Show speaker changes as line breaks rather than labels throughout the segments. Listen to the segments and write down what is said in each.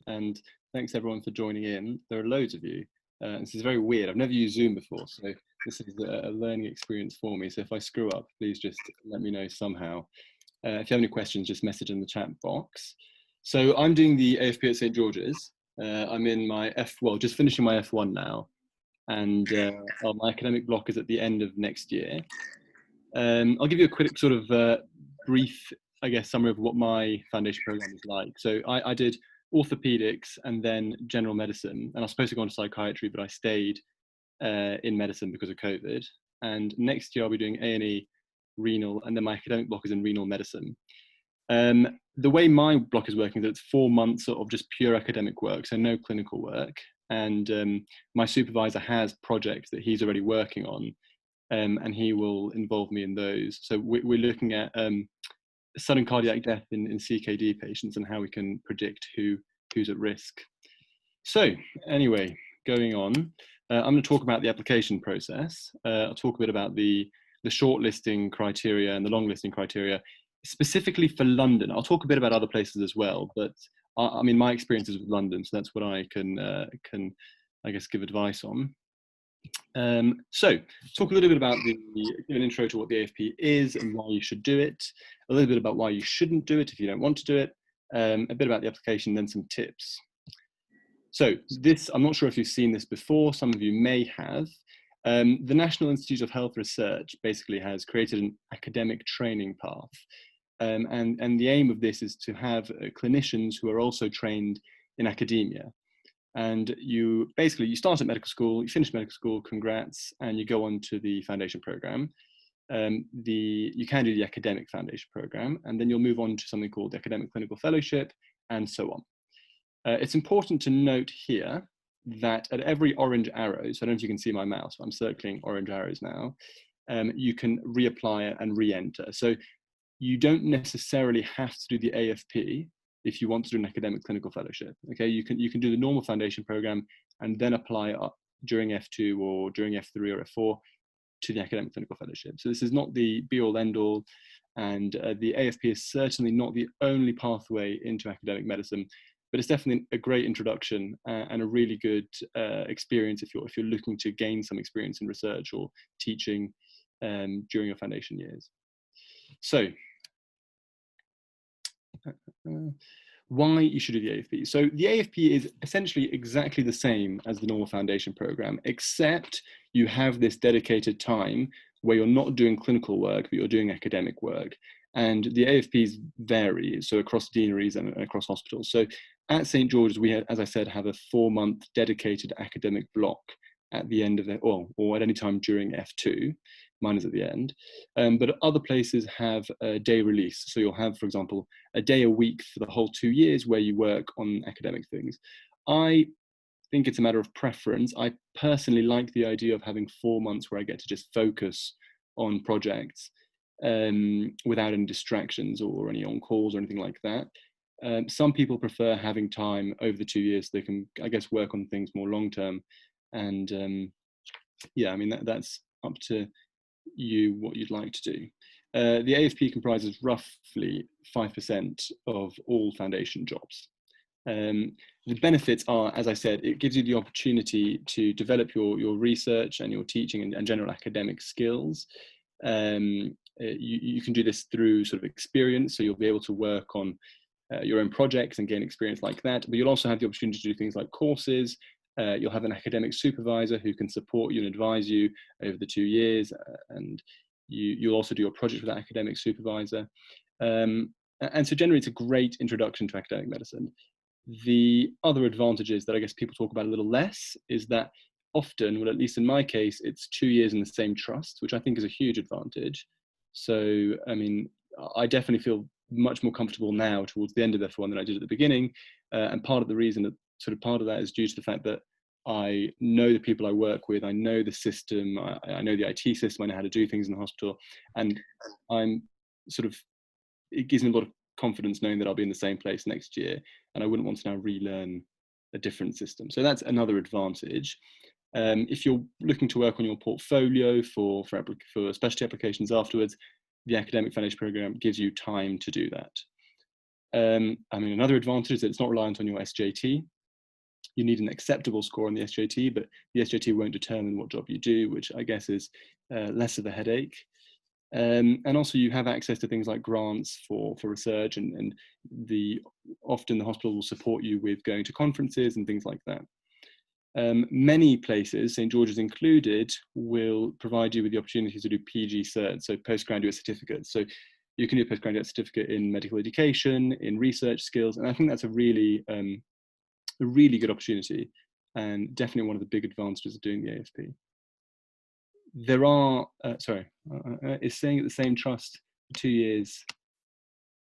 and thanks everyone for joining in. There are loads of you. This is very weird. I've never used Zoom before, so this is a learning experience for me. So if I screw up, please just let me know somehow. If you have any questions, just message in the chat box. So I'm doing the AFP at St. George's. I'm in my just finishing my F1 now, and my academic block is at the end of next year. I'll give you a quick sort of brief, I guess, summary of what my foundation program is like. So I did orthopedics and then general medicine, and I was supposed to go on to psychiatry, but I stayed in medicine because of COVID. And next year I'll be doing A&E, renal, and then my academic block is in renal medicine. The way my block is working is that it's 4 months of just pure academic work, so no clinical work. And my supervisor has projects that he's already working on, and he will involve me in those. So we're looking at sudden cardiac death in CKD patients and how we can predict who's at risk. So anyway, going on, I'm going to talk about the application process. I'll talk a bit about the shortlisting criteria and the longlisting criteria, specifically for London. I'll talk a bit about other places as well, but I mean, my experience is with London, so that's what I can I guess, give advice on. So talk a little bit about give an intro to what the AFP is and why you should do it, a little bit about why you shouldn't do it if you don't want to do it, a bit about the application, then some tips. So this, I'm not sure if you've seen this before, some of you may have. The National Institute of Health Research basically has created an academic training path. And the aim of this is to have clinicians who are also trained in academia. And you start at medical school, you finish medical school, congrats, and you go on to the foundation program. You can do the academic foundation program, and then you'll move on to something called the academic clinical fellowship, and so on. It's important to note here that at every orange arrow, so I don't know if you can see my mouse, but I'm circling orange arrows now, you can reapply and re-enter. So you don't necessarily have to do the AFP if you want to do an academic clinical fellowship. Okay, you can do the normal foundation program and then apply up during F2 or during F3 or F4 to the academic clinical fellowship. So this is not the be-all end-all, and the AFP is certainly not the only pathway into academic medicine, but it's definitely a great introduction and a really good experience if you're looking to gain some experience in research or teaching during your foundation years. So why you should do the AFP. So the AFP is essentially exactly the same as the normal foundation program, except you have this dedicated time where you're not doing clinical work, but you're doing academic work. And the AFPs vary, so across deaneries and across hospitals. So at St. George's, we, as I said, have a 4-month dedicated academic block at the end of it, or at any time during F2. Mine is at the end. But other places have a day release. So you'll have, for example, a day a week for the whole 2 years where you work on academic things. I think it's a matter of preference. I personally like the idea of having 4 months where I get to just focus on projects without any distractions or any on-calls or anything like that. Some people prefer having time over the 2 years so they can, I guess, work on things more long-term. And yeah, I mean, that's up to you what you'd like to do. The AFP comprises roughly 5% of all foundation jobs. The benefits are, as I said, it gives you the opportunity to develop your research and your teaching and general academic skills. You can do this through sort of experience, so you'll be able to work on your own projects and gain experience like that, but you'll also have the opportunity to do things like courses. You'll have an academic supervisor who can support you and advise you over the 2 years, and you'll also do your project with that academic supervisor. And so generally it's a great introduction to academic medicine. The other advantages that I guess people talk about a little less is that often, well, at least in my case, it's 2 years in the same trust, which I think is a huge advantage. So, I mean, I definitely feel much more comfortable now towards the end of F1 than I did at the beginning. And part of the reason that part of that is due to the fact that I know the people I work with, I know the system, I know the IT system, I know how to do things in the hospital, and I'm it gives me a lot of confidence knowing that I'll be in the same place next year, and I wouldn't want to now relearn a different system. So that's another advantage. If you're looking to work on your portfolio for specialty applications afterwards, the academic foundation program gives you time to do that. I mean, another advantage is that it's not reliant on your SJT. You need an acceptable score on the SJT, but the SJT won't determine what job you do, which I guess is less of a headache. And also you have access to things like grants for research, and often the hospital will support you with going to conferences and things like that. Many places, St George's included, will provide you with the opportunity to do PG cert, so postgraduate certificates. So you can do a postgraduate certificate in medical education, in research skills, and I think that's a really good opportunity, and definitely one of the big advantages of doing the AFP. There are, is staying at the same trust for 2 years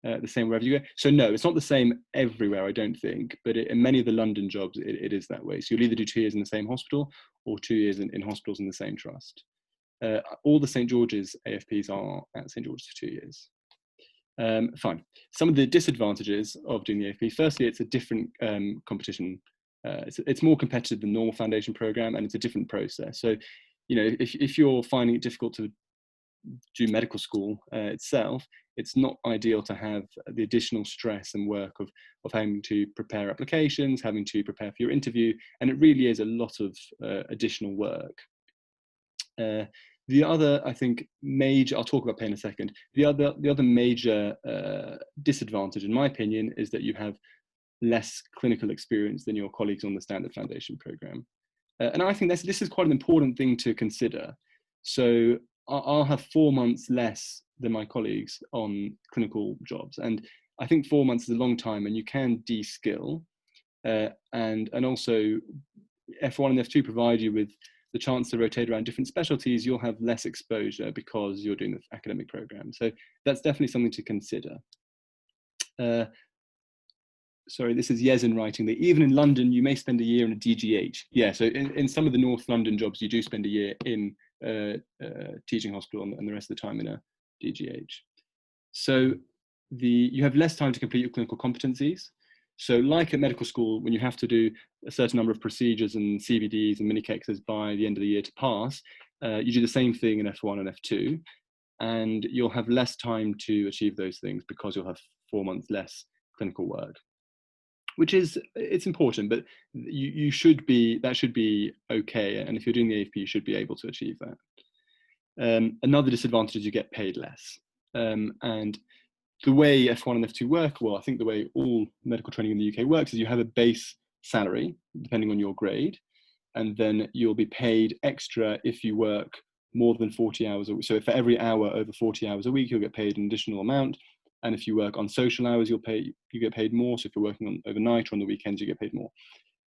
the same wherever you go? So no, it's not the same everywhere, I don't think, but in many of the London jobs, it is that way. So you'll either do 2 years in the same hospital or 2 years in hospitals in the same trust. All the St George's AFPs are at St George's for 2 years. Fine. Some of the disadvantages of doing the AFP, firstly, it's a different competition. It's more competitive than normal foundation program, and it's a different process. So, you know, if you're finding it difficult to do medical school itself, it's not ideal to have the additional stress and work of having to prepare applications, having to prepare for your interview, and it really is a lot of additional work. The other, I think, major, I'll talk about pay in a second, the other major disadvantage, in my opinion, is that you have less clinical experience than your colleagues on the standard foundation program. And I think this is quite an important thing to consider. So I'll have 4 months less than my colleagues on clinical jobs. And I think 4 months is a long time, and you can de-skill. And also F1 and F2 provide you with the chance to rotate around different specialties. You'll have less exposure because you're doing the academic program. So that's definitely something to consider. Sorry, this is Yezin writing that even in London, you may spend a year in a DGH. Yeah, so in some of the North London jobs, you do spend a year in teaching hospital and the rest of the time in a DGH. So you have less time to complete your clinical competencies. So like at medical school, when you have to do a certain number of procedures and CVDs and mini-KEXs by the end of the year to pass, you do the same thing in F1 and F2, and you'll have less time to achieve those things because you'll have 4 months less clinical work. It's important, but that should be okay. And if you're doing the AFP, you should be able to achieve that. Another disadvantage is you get paid less. And the way F1 and F2 work, well, I think the way all medical training in the UK works is you have a base salary, depending on your grade, and then you'll be paid extra if you work more than 40 hours a week. So for every hour over 40 hours a week, you'll get paid an additional amount. And if you work on social hours, you get paid more. So if you're working on overnight or on the weekends, you get paid more.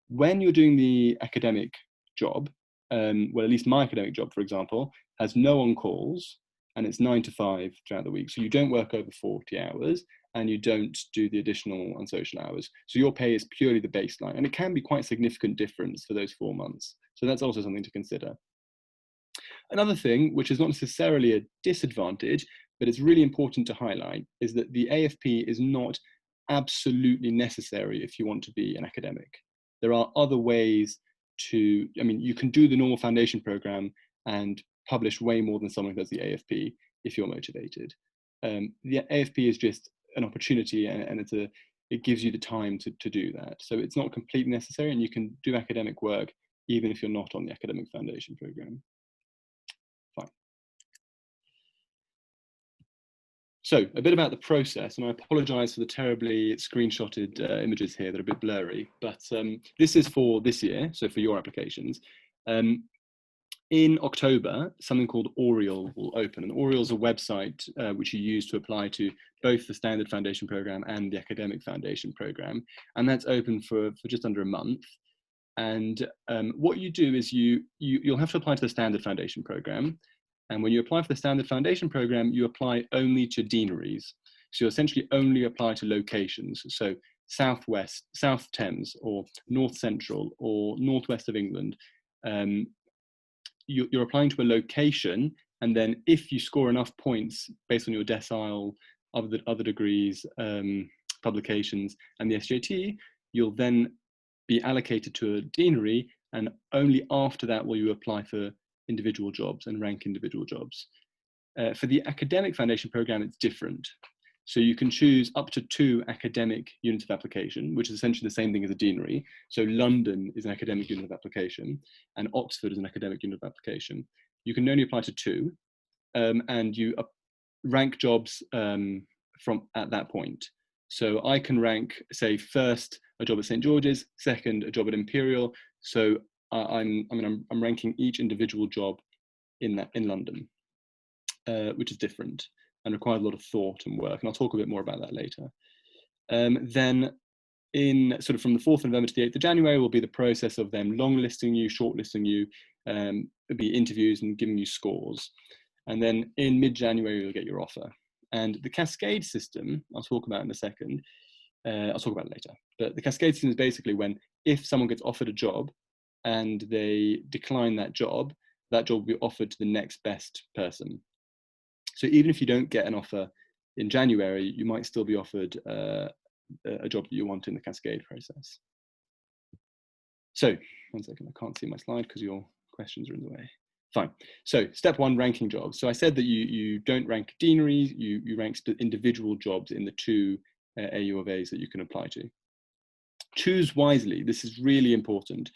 When you're doing the academic job, well, at least my academic job, for example, has no on-calls, and it's 9 to 5 throughout the week. So you don't work over 40 hours, and you don't do the additional unsocial hours. So your pay is purely the baseline, and it can be quite a significant difference for those 4 months. So that's also something to consider. Another thing, which is not necessarily a disadvantage, but it's really important to highlight, is that the AFP is not absolutely necessary if you want to be an academic. There are other ways you can do the normal foundation program and publish way more than someone who does the AFP if you're motivated. The AFP is just an opportunity, and it gives you the time to do that. So it's not completely necessary, and you can do academic work even if you're not on the academic foundation program. Fine. So a bit about the process, and I apologize for the terribly screenshotted images here that are a bit blurry, but this is for this year, so for your applications. In October, something called Oriel will open, and Oriel is a website which you use to apply to both the standard foundation program and the academic foundation program, and that's open for just under a month. And what you do is you'll have to apply to the standard foundation program. And when you apply for the standard foundation program, you apply only to deaneries. So you essentially only apply to locations. So South Thames, or North Central, or Northwest of England. You're applying to a location, and then if you score enough points based on your decile, other degrees, publications, and the SJT, you'll then be allocated to a deanery, and only after that will you apply for individual jobs and rank individual jobs. For the academic foundation program, it's different. So you can choose up to 2 academic units of application, which is essentially the same thing as a deanery. So London is an academic unit of application, and Oxford is an academic unit of application. You can only apply to 2, and you rank jobs from at that point. So I can rank, say, first a job at St. George's, second a job at Imperial. So I'm ranking each individual job in London, which is different and requires a lot of thought and work. And I'll talk a bit more about that later. Then in sort of from the 4th of November to the 8th of January will be the process of them longlisting you, shortlisting you, it'll be interviews and giving you scores. And then in mid-January, you'll get your offer. And the cascade system, I'll talk about in a second. I'll talk about it later. But the cascade system is basically when, if someone gets offered a job and they decline that job will be offered to the next best person. So even if you don't get an offer in January, you might still be offered a job that you want in the cascade process. So, one second, I can't see my slide because your questions are in the way. Fine. So step 1, ranking jobs. So I said that you don't rank deaneries, you rank individual jobs in the 2 AU of A's that you can apply to. Choose wisely. This is really important.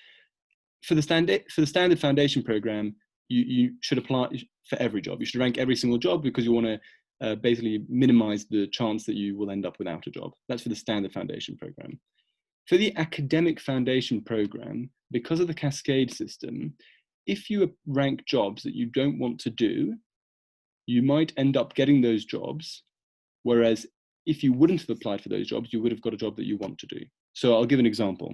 For the standard foundation program, you should apply for every job. You should rank every single job because you want to basically minimize the chance that you will end up without a job. That's for the standard foundation program. For the academic foundation program, because of the cascade system, if you rank jobs that you don't want to do, you might end up getting those jobs, whereas if you wouldn't have applied for those jobs, you would have got a job that you want to do. So I'll give an example.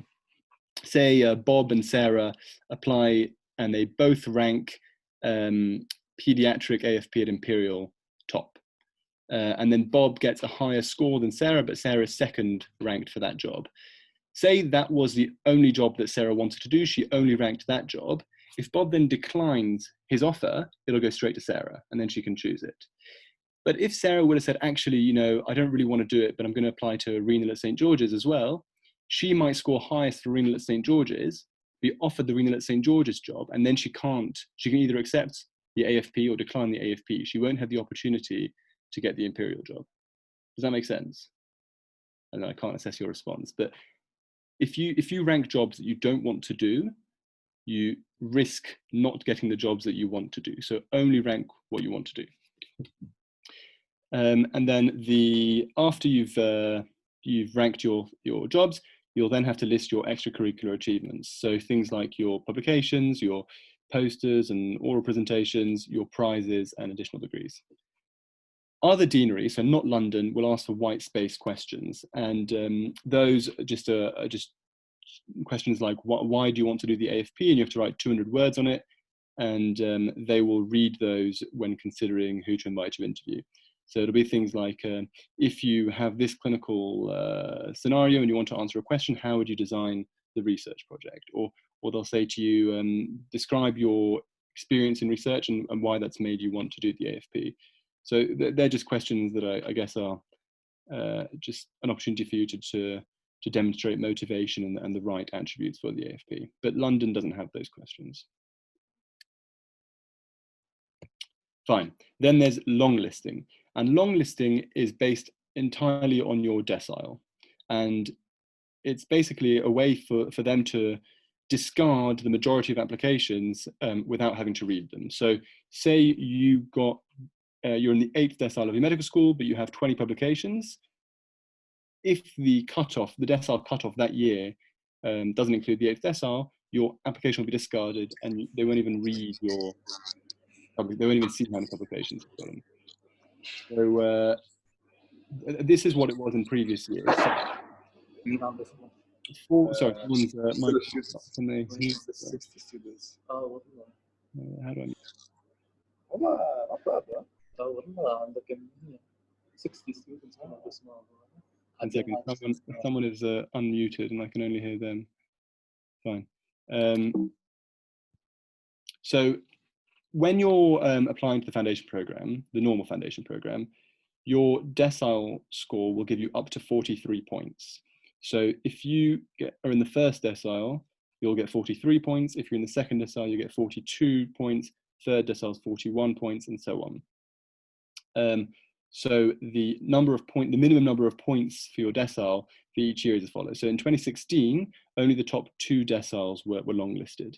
Say Bob and Sarah apply and they both rank pediatric AFP at Imperial top. And then Bob gets a higher score than Sarah, but Sarah is second ranked for that job. Say that was the only job that Sarah wanted to do, she only ranked that job. If Bob then declines his offer, it'll go straight to Sarah and then she can choose it. But if Sarah would have said, actually, you know, I don't really want to do it, but I'm going to apply to renal at St. George's as well, she might score highest for renal at St. George's, be offered the renal at St. George's job, and then she can either accept the AFP or decline the AFP. She won't have the opportunity to get the Imperial job. Does that make sense? I know I can't assess your response, but if you rank jobs that you don't want to do, you risk not getting the jobs that you want to do. So only rank what you want to do. And then after you've ranked your jobs, you'll then have to list your extracurricular achievements. So things like your publications, your posters and oral presentations, your prizes and additional degrees. Other deaneries, so not London, will ask for white space questions. And those are just questions like, why do you want to do the AFP? And you have to write 200 words on it. And they will read those when considering who to invite to interview. So it'll be things like, if you have this clinical scenario and you want to answer a question, how would you design the research project? Or they'll say to you, describe your experience in research and why that's made you want to do the AFP. So they're just questions that I guess are just an opportunity for you to demonstrate motivation and the right attributes for the AFP. But London doesn't have those questions. Fine. Then there's long listing. And long listing is based entirely on your decile. And it's basically a way for them to discard the majority of applications without having to read them. So say you you're in the 8th decile of your medical school, but you have 20 publications. If the decile cutoff that year doesn't include the 8th decile, your application will be discarded and they won't even read they won't even see how many publications you've got. So this is what it was in previous years. Sorry, someone's mic. Can they?
60 students.
How do I?
عندك 60 students.
One second. Someone is unmuted and I can only hear them. Fine. So when you're applying to the foundation program, the normal foundation program, your decile score will give you up to 43 points. So if you are in the first decile, you'll get 43 points. If you're in the second decile, you get 42 points. Third decile is 41 points, and so on. So the minimum number of points for your decile for each year is as follows. So in 2016, only the top 2 deciles were longlisted.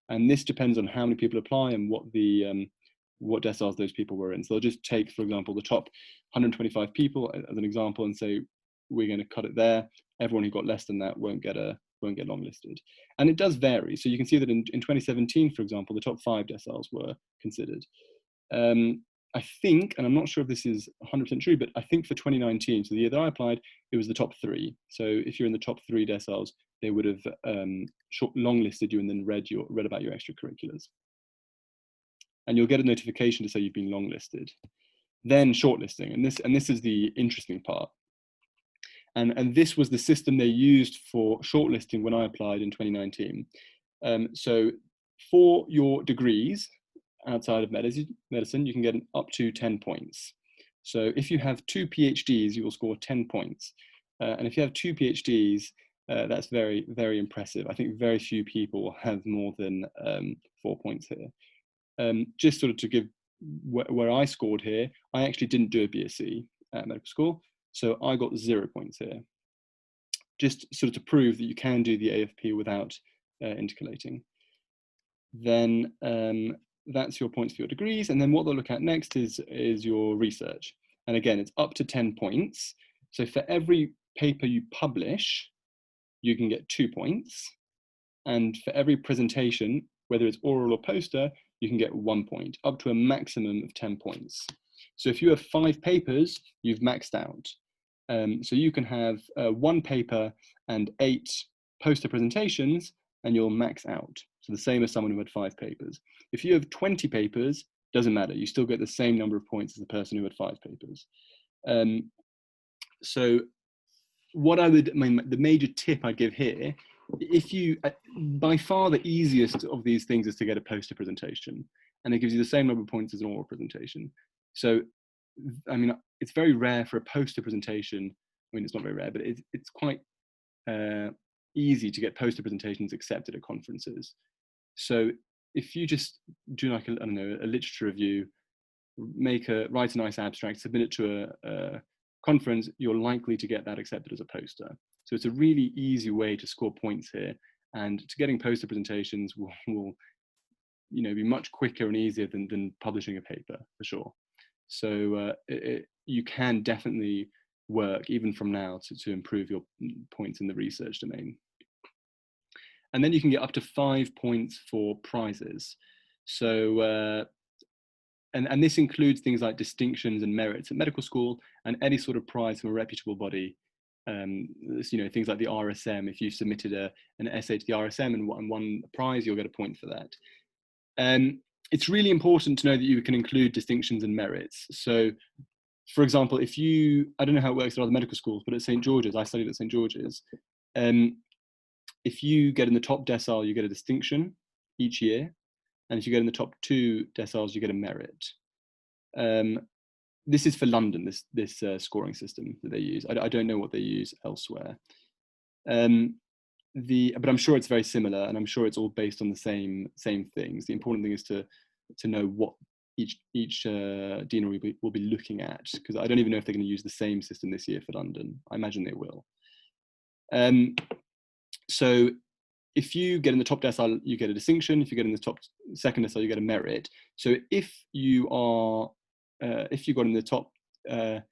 And this depends on how many people apply and what deciles those people were in. So they'll just take, for example, the top 125 people as an example and say, we're going to cut it there. Everyone who got less than that won't get longlisted. And it does vary. So you can see that in 2017, for example, the top 5 deciles were considered. I think, and I'm not sure if this is 100% true, but I think for 2019, so the year that I applied, it was the top 3. So if you're in the top 3 deciles, they would have longlisted you and then read about your extracurriculars. And you'll get a notification to say you've been longlisted. Then shortlisting, and this is the interesting part. And this was the system they used for shortlisting when I applied in 2019. So for your degrees outside of medicine, you can get up to 10 points. So if you have 2 PhDs, you will score 10 points. And if you have 2 PhDs, that's very, very impressive. I think very few people will have more than 4 points here. Just sort of to give where I scored here, I actually didn't do a BSc at medical school, so I got 0 points here. Just sort of to prove that you can do the AFP without intercalating. Then that's your points for your degrees, and then what they'll look at next is your research. And again, it's up to 10 points. So for every paper you publish, you can get 2 points. And for every presentation, whether it's oral or poster, you can get 1 point, up to a maximum of 10 points. So if you have 5 papers, you've maxed out. So you can have 1 paper and 8 poster presentations, and you'll max out. So the same as someone who had 5 papers. If you have 20 papers, doesn't matter. You still get the same number of points as the person who had 5 papers. So what the major tip I give here, if you, by far the easiest of these things is to get a poster presentation, and it gives you the same number of points as an oral presentation. So, I mean, it's very rare for a poster presentation. I mean, it's not very rare, but it's quite easy to get poster presentations accepted at conferences. So if you just do like a literature review, write a nice abstract, submit it to a conference, you're likely to get that accepted as a poster. So it's a really easy way to score points here, and to getting poster presentations will be much quicker and easier than publishing a paper, for sure. So you can definitely work even from now to improve your points in the research domain. And then you can get up to 5 points for prizes. So and this includes things like distinctions and merits at medical school, and any sort of prize from a reputable body. Things like the RSM. If you submitted an essay to the RSM and won a prize, you'll get a point for that. It's really important to know that you can include distinctions and merits. So, for example, I don't know how it works at other medical schools, but at St. George's, I studied at St. George's. If you get in the top decile, you get a distinction each year. And if you get in the top 2 deciles, you get a merit. This is for London, this scoring system that they use. I don't know what they use elsewhere. But I'm sure it's very similar, and I'm sure it's all based on the same things. The important thing is to know what each deanery will be looking at, because I don't even know if they're going to use the same system this year for London. I imagine they will. So if you get in the top decile, you get a distinction. If you get in the top 2nd decile, you get a merit. So if you got in the top if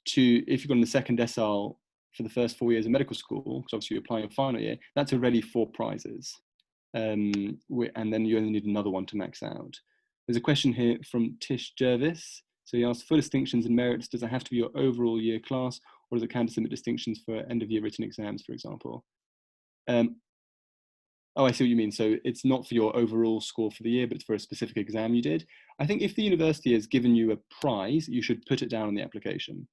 you got in the 2nd decile for the first 4 years of medical school, because obviously you're applying your final year, that's already 4 prizes. And then you only need another one to max out. There's a question here from Tish Jervis. So he asked, for distinctions and merits, does it have to be your overall year class, or does it count to submit distinctions for end of year written exams, for example? Oh, I see what you mean. So it's not for your overall score for the year, but it's for a specific exam you did. I think if the university has given you a prize, you should put it down on the application.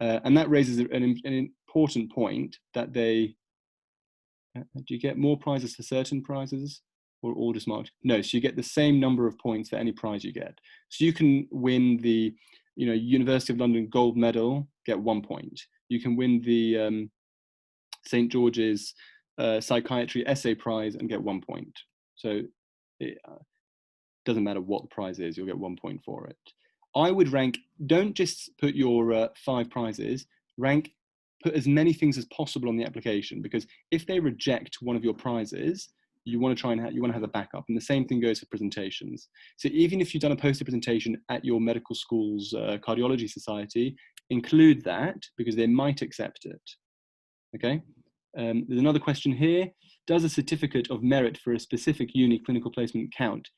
And that raises an important point, that do you get more prizes for certain prizes, or all just marked? No, so you get the same number of points for any prize you get. So you can win the University of London gold medal, get 1 point. You can win the St. George's psychiatry essay prize and get 1 point. So it doesn't matter what the prize is, you'll get 1 point for it. I would rank, don't just put your 5 prizes, put as many things as possible on the application, because if they reject one of your prizes, you want to try and have a backup. And the same thing goes for presentations. So even if you've done a poster presentation at your medical school's cardiology society, include that, because they might accept it. Okay. There's another question here. Does a certificate of merit for a specific uni clinical placement count?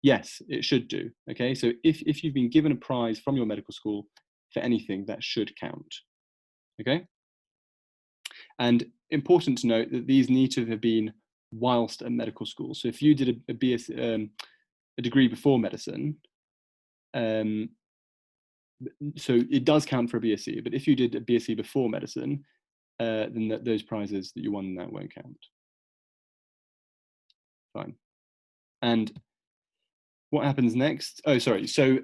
Yes, it should do. Okay. So if you've been given a prize from your medical school for anything, that should count. Okay. And important to note that these need to have been whilst at medical school. So if you did a degree before medicine, so it does count for a BSc, but if you did a BSc before medicine, then those prizes that you won in that won't count. Fine. And what happens next? Oh, sorry. So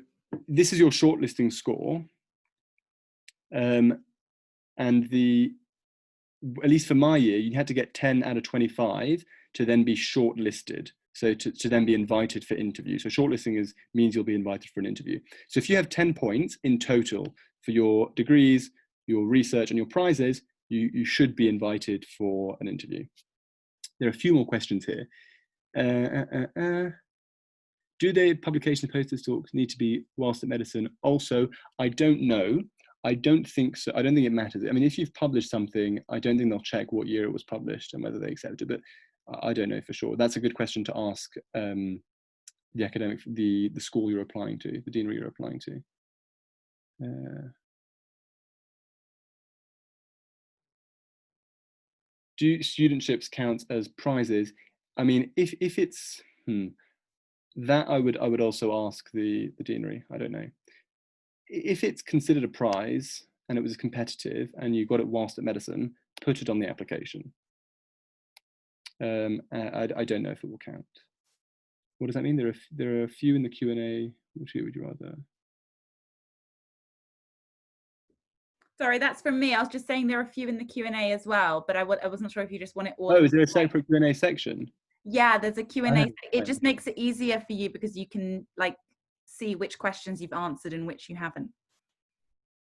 this is your shortlisting score. And at least for my year, you had to get 10 out of 25 to then be shortlisted. So to then be invited for interview. So shortlisting means you'll be invited for an interview. So if you have 10 points in total for your degrees, your research and your prizes, you should be invited for an interview. There are a few more questions here. Do the publication posters talks need to be whilst at medicine? Also, I don't know. I don't think so. I don't think it matters. I mean, if you've published something, I don't think they'll check what year it was published and whether they accept it, but I don't know for sure. That's a good question to ask the school you're applying to, the deanery you're applying to. Do studentships count as prizes? I mean, if it's that, I would also ask the deanery. I don't know. If it's considered a prize and it was competitive and you got it whilst at medicine, put it on the application. I don't know if it will count. What does that mean? There are a few in the Q&A. Which would you rather?
Sorry, that's from me. I was just saying there are a few in the Q&A as well, but I wasn't sure if you just want it all.
Oh, is there a separate Q&A section?
Yeah, there's a Q&A. It just makes it easier for you because you can see which questions you've answered and which you haven't,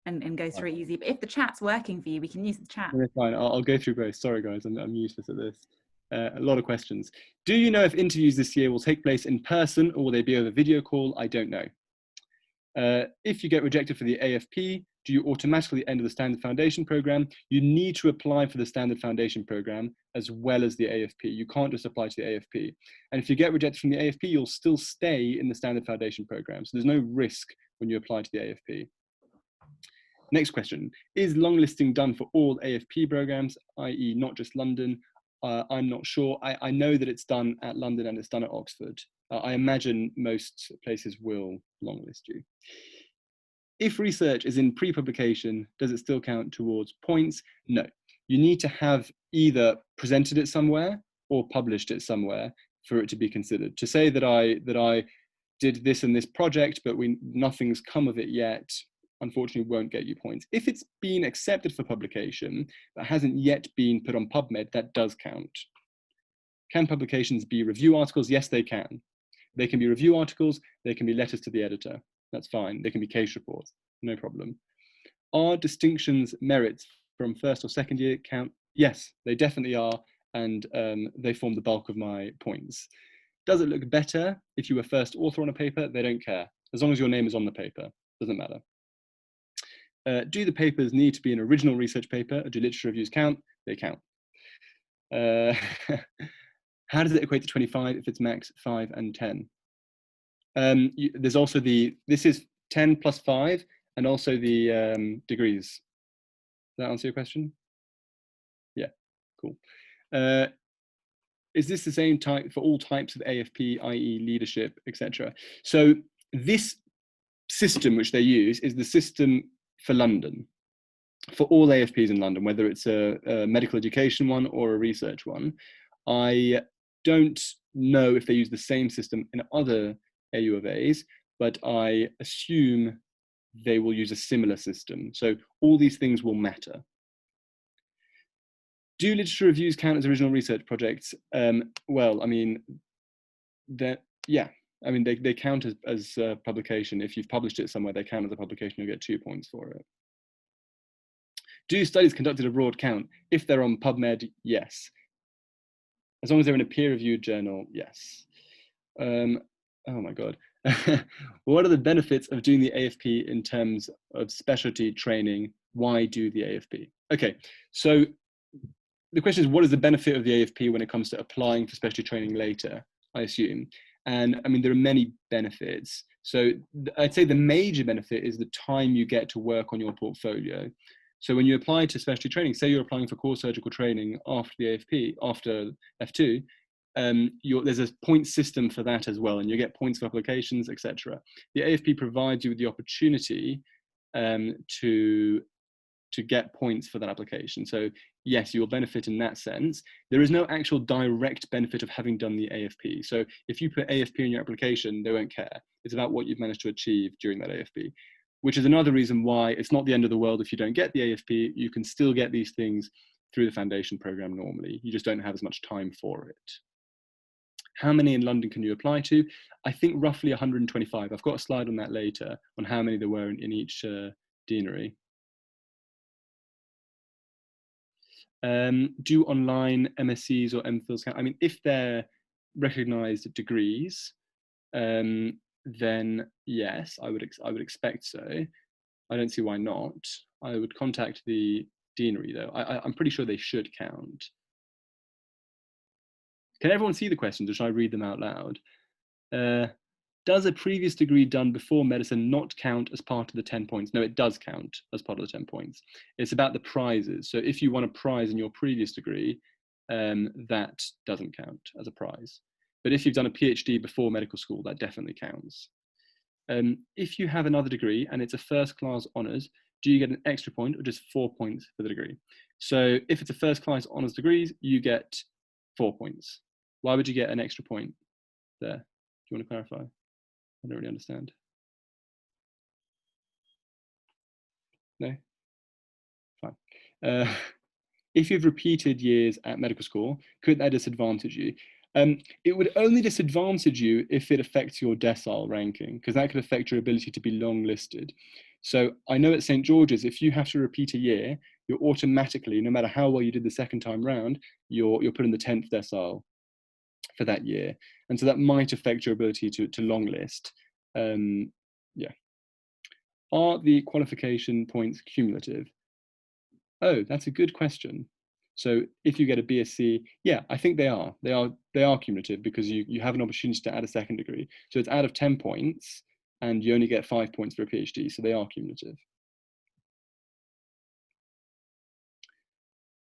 and go through it easy. But if the chat's working for you, we can use the chat.
No, fine. I'll go through both. Sorry, guys, I'm useless at this. A lot of questions. Do you know if interviews this year will take place in person or will they be over video call? I don't know. If you get rejected for the AFP, do you automatically enter the standard foundation program? You need to apply for the standard foundation program as well as the AFP. You can't just apply to the AFP. And if you get rejected from the AFP, you'll still stay in the standard foundation program. So there's no risk when you apply to the AFP. Next question, is longlisting done for all AFP programs, i.e. not just London? I'm not sure. I know that it's done at London and it's done at Oxford. I imagine most places will longlist you. If research is in pre-publication, does it still count towards points? No. You need to have either presented it somewhere or published it somewhere for it to be considered. To say that I did this and this project, but nothing's come of it yet, unfortunately won't get you points. If it's been accepted for publication, but hasn't yet been put on PubMed, that does count. Can publications be review articles? Yes, they can. They can be review articles, they can be letters to the editor. That's fine. They can be case reports, no problem. Are distinctions merits from first or second year count? Yes, they definitely are, and they form the bulk of my points. Does it look better if you were first author on a paper? They don't care. As long as your name is on the paper, doesn't matter. Do the papers need to be an original research paper? Or do literature reviews count? They count. How does it equate to 25 if it's max 5 and 10? There's also this is 10 plus 5 and also the degrees. Does that answer your question? Yeah, cool. Is this the same type for all types of AFP, i.e. leadership, etc.? So this system which they use is the system for London, for all AFPs in London, whether it's a medical education one or a research one. I don't know if they use the same system in other AU of A's, but I assume they will use a similar system. So all these things will matter. Do literature reviews count as original research projects? Well, I mean, yeah, I mean, they count as publication. If you've published it somewhere, they count as a publication. You'll get 2 points for it. Do studies conducted abroad count? If they're on PubMed, yes. As long as they're in a peer-reviewed journal, yes. Oh my God. What are the benefits of doing the AFP in terms of specialty training? Why do the AFP? Okay, so the question is, what is the benefit of the AFP when it comes to applying for specialty training later, I assume? And I mean, there are many benefits. So I'd say the major benefit is the time you get to work on your portfolio. So when you apply to specialty training, say you're applying for core surgical training after the AFP, after F2, there's a point system for that as well, and you get points for applications, etc. The AFP provides you with the opportunity to get points for that application. So yes, you'll benefit in that sense. There is no actual direct benefit of having done the AFP. So if you put AFP in your application, they won't care. It's about what you've managed to achieve during that AFP, which is another reason why it's not the end of the world if you don't get the AFP. You can still get these things through the foundation program normally. You just don't have as much time for it. How many in London can you apply to? I think roughly 125. I've got a slide on that later on how many there were in each deanery. Do online MScs or MPhils count? I mean, if they're recognised degrees, then yes, I would expect so. I don't see why not. I would contact the deanery though. I'm pretty sure they should count. Can everyone see the questions, or should I read them out loud? Does a previous degree done before medicine not count as part of the 10 points? No, it does count as part of the 10 points. It's about the prizes. So if you won a prize in your previous degree, that doesn't count as a prize. But if you've done a PhD before medical school, that definitely counts. If you have another degree and it's a first class honours, do you get an extra point or just 4 points for the degree? So if it's a first class honours degree, you get 4 points. Why would you get an extra point there? Do you want to clarify? I don't really understand. No? Fine. If you've repeated years at medical school, could that disadvantage you? It would only disadvantage you if it affects your decile ranking, because that could affect your ability to be long listed. So I know at St. George's, if you have to repeat a year, you're automatically, no matter how well you did the second time round, you're put in the 10th decile for that year. And so that might affect your ability to long list. Yeah. Are the qualification points cumulative? Oh, that's a good question. So if you get a BSc, yeah, I think they are. They are cumulative because you have an opportunity to add a second degree. So it's out of 10 points and you only get 5 points for a PhD. So they are cumulative.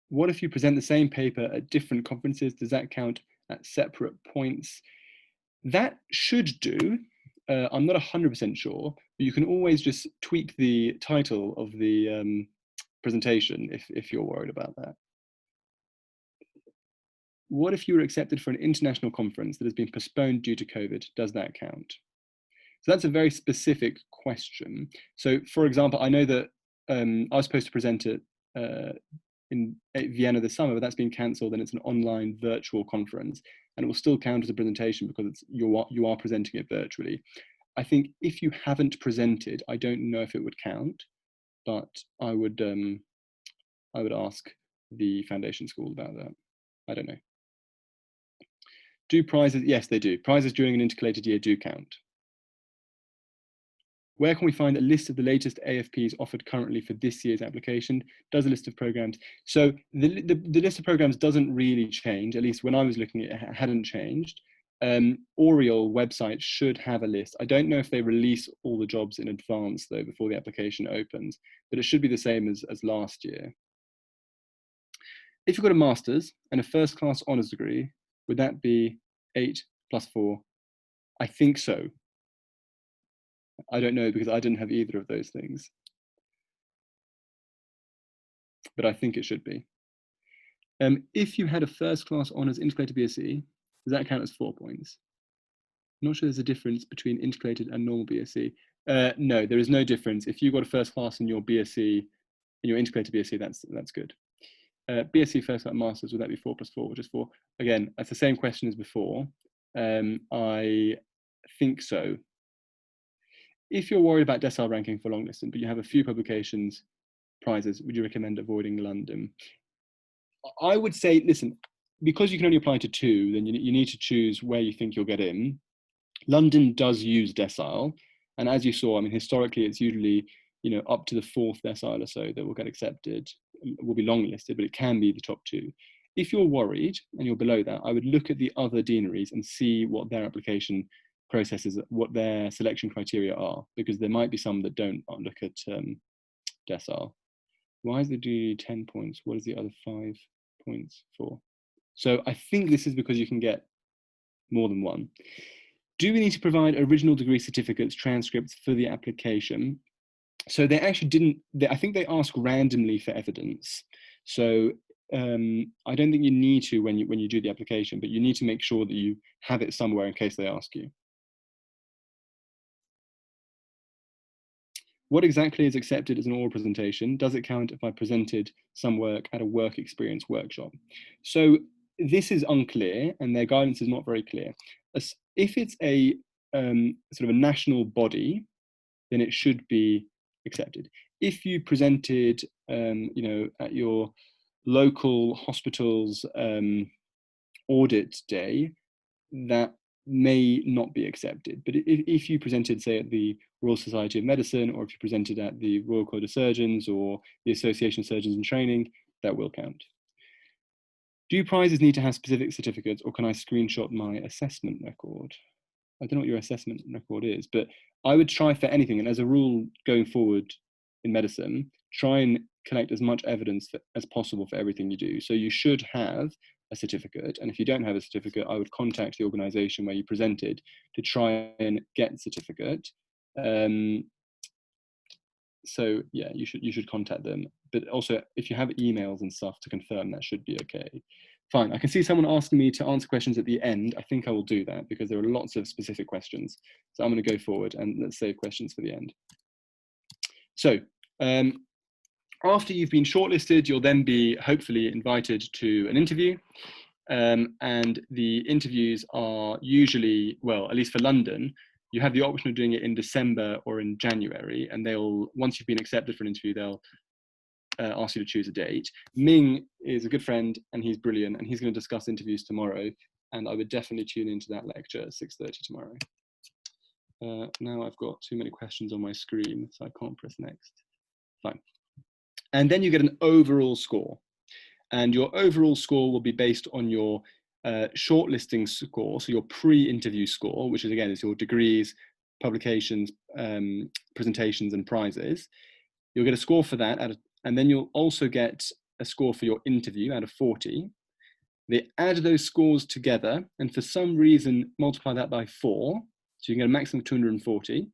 What if you present the same paper at different conferences? Does that count at separate points? That should do. I'm not 100% sure, but you can always just tweak the title of the presentation if you're worried about that. What if you were accepted for an international conference that has been postponed due to COVID? Does that count? So that's a very specific question. So for example, I know that I was supposed to present it in Vienna this summer, but that's been cancelled and it's an online virtual conference, and it will still count as a presentation because you are presenting it virtually. I think if you haven't presented, I don't know if it would count, but I would ask the foundation school about that. I don't know. Do prizes? Yes, they do. Prizes during an intercalated year do count. Where can we find a list of the latest AFPs offered currently for this year's application? Does a list of programs? So the list of programs doesn't really change, at least when I was looking at it, it hadn't changed. Oriel website should have a list. I don't know if they release all the jobs in advance though before the application opens, but it should be the same as last year. If you've got a master's and a first class honours degree, would that be 8 plus 4? I think so. I don't know because I didn't have either of those things, but I think it should be. If you had a first class honours intercalated BSc, does that count as 4 points? I'm not sure there's a difference between intercalated and normal BSc. No, there is no difference. If you got a first class in your BSc, in your intercalated BSc, that's good. BSc first class masters, would that be 4 plus 4, which is 4? Again, that's the same question as before. think so. If you're worried about decile ranking for longlisting, but you have a few publications, prizes, would you recommend avoiding London? I would say, listen, because you can only apply to 2, then you need to choose where you think you'll get in. London does use decile, and as you saw, I mean, historically, it's usually, you know, up to the 4th decile or so that will get accepted, will be longlisted, but it can be the top 2. If you're worried and you're below that, I would look at the other deaneries and see what their application processes, what their selection criteria are, because there might be some that don't look at decile. Why is the deanery 10 points? What is the other 5 points for? So I think this is because you can get more than one. Do we need to provide original degree certificates, transcripts for the application? So they actually didn't, I think they ask randomly for evidence. So I don't think you need to when you do the application, but you need to make sure that you have it somewhere in case they ask you. What exactly is accepted as an oral presentation? Does it count if I presented some work at a work experience workshop? So this is unclear and their guidance is not very clear. If it's a sort of a national body, then it should be accepted. If you presented, you know, at your local hospital's audit day, that may not be accepted. But if you presented, say, at the Royal Society of Medicine, or if you presented at the Royal College of Surgeons or the Association of Surgeons in Training, that will count. Do prizes need to have specific certificates, or can I screenshot my assessment record? I don't know what your assessment record is, but I would try for anything. And as a rule going forward in medicine, try and collect as much evidence as possible for everything you do. So you should have a certificate. And if you don't have a certificate, I would contact the organization where you presented to try and get a certificate. So yeah, you should contact them. But also, if you have emails and stuff to confirm, that should be okay. Fine, I can see someone asking me to answer questions at the end. I think I will do that because there are lots of specific questions. So I'm going to go forward and let's save questions for the end. So after you've been shortlisted, you'll then be hopefully invited to an interview. And the interviews are usually, well, at least for London, you have the option of doing it in December or in January. And they'll, once you've been accepted for an interview, they'll ask you to choose a date. Ming is a good friend and he's brilliant and he's going to discuss interviews tomorrow. And I would definitely tune into that lecture at 6:30 tomorrow. Now I've got too many questions on my screen, so I can't press next. Fine. And then you get an overall score. And your overall score will be based on your shortlisting score, so your pre-interview score, which is, again, is your degrees, publications, presentations, and prizes. You'll get a score for that, and then you'll also get a score for your interview out of 40. They add those scores together, and for some reason, multiply that by 4, so you can get a maximum of 240.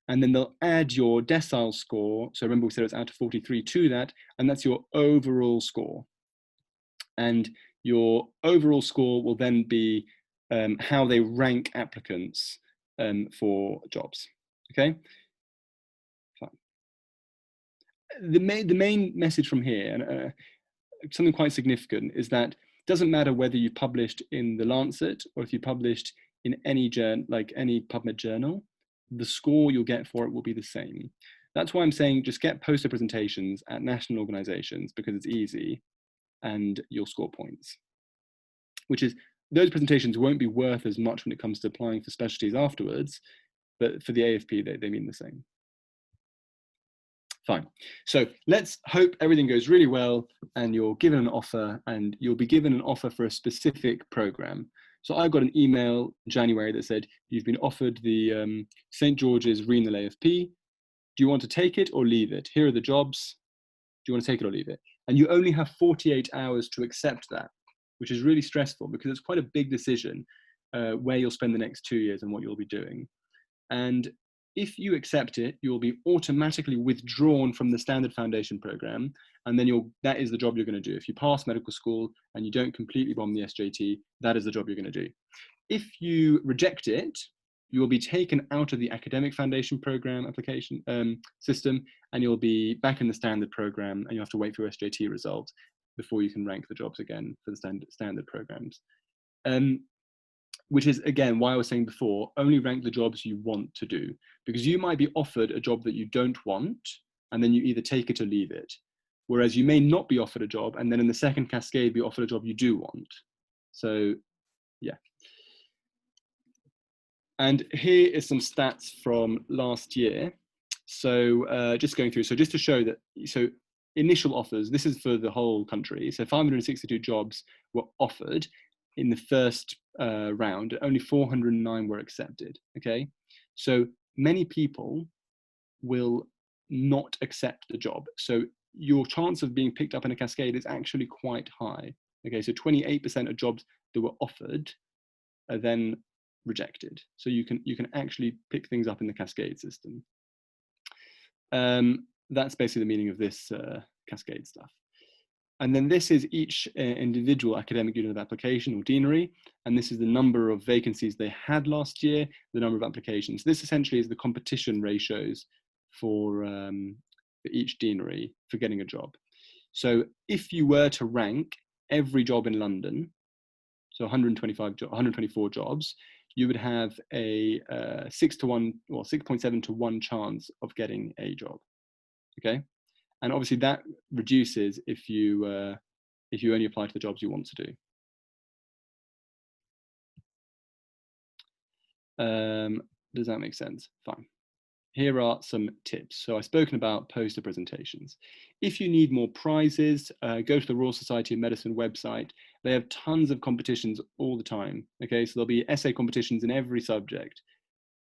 And then they'll add your decile score, so remember we said it's out of 43, to that, and that's your overall score. And your overall score will then be how they rank applicants for jobs. Okay. Fine. The main message from here, and something quite significant, is that it doesn't matter whether you published in the Lancet or if you published in any like any PubMed journal, the score you'll get for it will be the same. That's why I'm saying just get poster presentations at national organizations because it's easy and you'll score points. Which is, those presentations won't be worth as much when it comes to applying for specialties afterwards, but for the AFP, they mean the same. Fine. So let's hope everything goes really well and you're given an offer, and you'll be given an offer for a specific program. So I got an email in January that said, you've been offered the St. George's Renal AFP. Do you want to take it or leave it? Here are the jobs. Do you want to take it or leave it? And you only have 48 hours to accept that, which is really stressful because it's quite a big decision where you'll spend the next 2 years and what you'll be doing. And if you accept it, you'll be automatically withdrawn from the standard foundation program. And then that is the job you're going to do. If you pass medical school and you don't completely bomb the SJT, that is the job you're going to do. If you reject it, you will be taken out of the academic foundation program application system, and you'll be back in the standard program, and you have to wait for your SJT result before you can rank the jobs again for the standard programs. which is, again, why I was saying before, only rank the jobs you want to do, because you might be offered a job that you don't want, and then you either take it or leave it. Whereas you may not be offered a job, and then in the second cascade, be offered a job you do want. So, yeah. And here is some stats from last year. So just going through, so just to show that, so initial offers, this is for the whole country. So 562 jobs were offered in the first round, only 409 were accepted, okay? So many people will not accept the job. So your chance of being picked up in a cascade is actually quite high, okay? So 28% of jobs that were offered are then rejected. So you can actually pick things up in the cascade system. That's basically the meaning of this cascade stuff. And then this is each individual academic unit of application or deanery, and this is the number of vacancies they had last year, the number of applications. This essentially is the competition ratios for each deanery for getting a job. So if you were to rank every job in London, so 124 jobs, you would have a 6.7 to 1 chance of getting a job. Okay, and obviously that reduces if you only apply to the jobs you want to do. Does that make sense? Fine. Here are some tips. So I've spoken about poster presentations. If you need more prizes, go to the Royal Society of Medicine website. They have tons of competitions all the time. Okay, so there'll be essay competitions in every subject.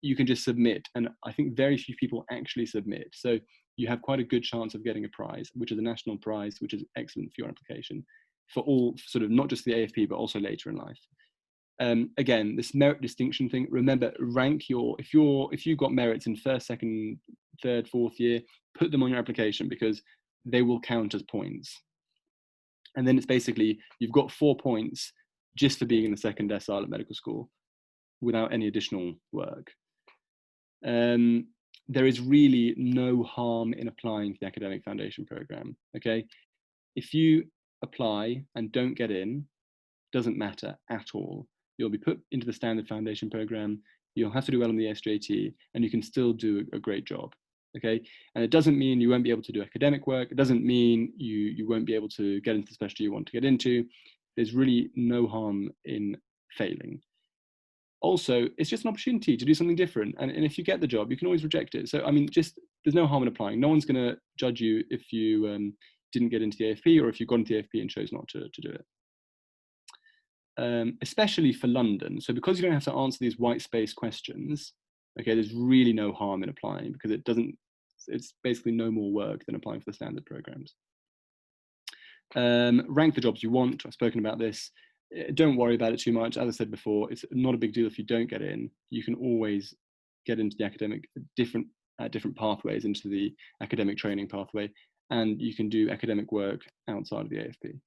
You can just submit, and I think very few people actually submit. So you have quite a good chance of getting a prize, which is a national prize, which is excellent for your application, for all sort of not just the AFP, but also later in life. Again, this merit distinction thing, remember, rank your, if you've got merits in first, second, third, fourth year, put them on your application because they will count as points. And then it's basically, you've got 4 points just for being in the second decile at medical school without any additional work. There is really no harm in applying to the academic foundation program, okay? If you apply and don't get in, doesn't matter at all. You'll be put into the standard foundation program, you'll have to do well on the SJT, and you can still do a great job, okay? And it doesn't mean you won't be able to do academic work, it doesn't mean you won't be able to get into the specialty you want to get into. There's really no harm in failing. Also, it's just an opportunity to do something different. And if you get the job, you can always reject it. So, I mean, just, there's no harm in applying. No one's going to judge you if you didn't get into the AFP or if you got into the AFP and chose not to do it. Especially for London. So because you don't have to answer these white space questions, okay, there's really no harm in applying because it's basically no more work than applying for the standard programs. Rank the jobs you want. I've spoken about this. Don't worry about it too much. As I said before, it's not a big deal if you don't get in. You can always get into the academic, different pathways into the academic training pathway, and you can do academic work outside of the AFP.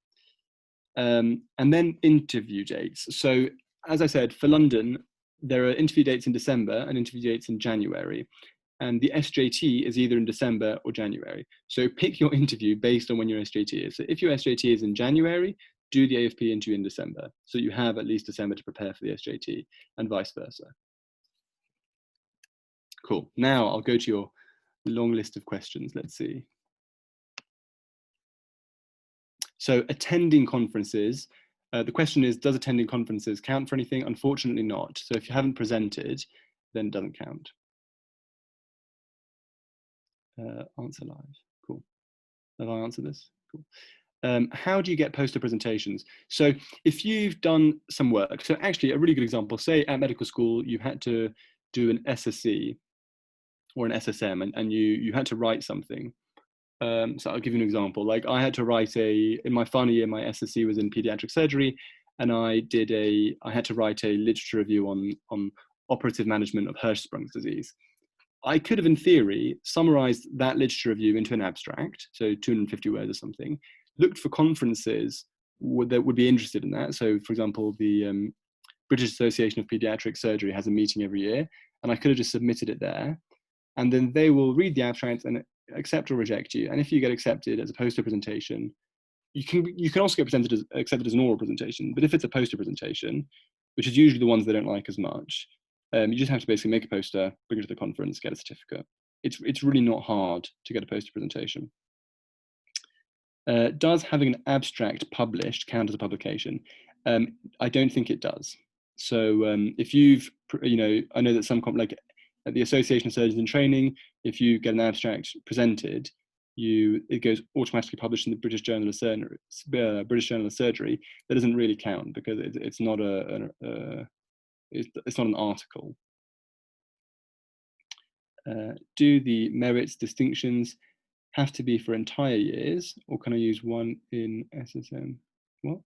And then interview dates. So as I said, for London, there are interview dates in December and interview dates in January. And the SJT is either in December or January. So pick your interview based on when your SJT is. So if your SJT is in January, do the AFP interview in December. So you have at least December to prepare for the SJT and vice versa. Cool. Now I'll go to your long list of questions. Let's see. So attending conferences, the question is, does attending conferences count for anything? Unfortunately not. So if you haven't presented, then it doesn't count. Answer live, cool. Have I answered this? Cool. How do you get poster presentations? So if you've done some work, so actually a really good example, say at medical school, you had to do an SSC or an SSM and you had to write something. So I'll give you an example. Like I had to write in my final year, my SSC was in pediatric surgery, and I had to write a literature review on operative management of Hirschsprung's disease. I could have, in theory, summarized that literature review into an abstract, so 250 words or something, looked for conferences that would be interested in that. So, for example, the British Association of Pediatric Surgery has a meeting every year, and I could have just submitted it there. And then they will read the abstract and accept or reject you. And if you get accepted as a poster presentation, you can also get accepted as an oral presentation. But if it's a poster presentation, which is usually the ones they don't like as much. You just have to basically make a poster, bring it to the conference, get a certificate. It's really not hard to get a poster presentation. Does having an abstract published count as a publication? I don't think it does. So if you've, I know that some, like at the Association of Surgeons in Training, if you get an abstract presented, it goes automatically published in the British Journal of Surgery. That doesn't really count because it's not it's not an article. Do the merits distinctions have to be for entire years, or can I use one in SSM? What?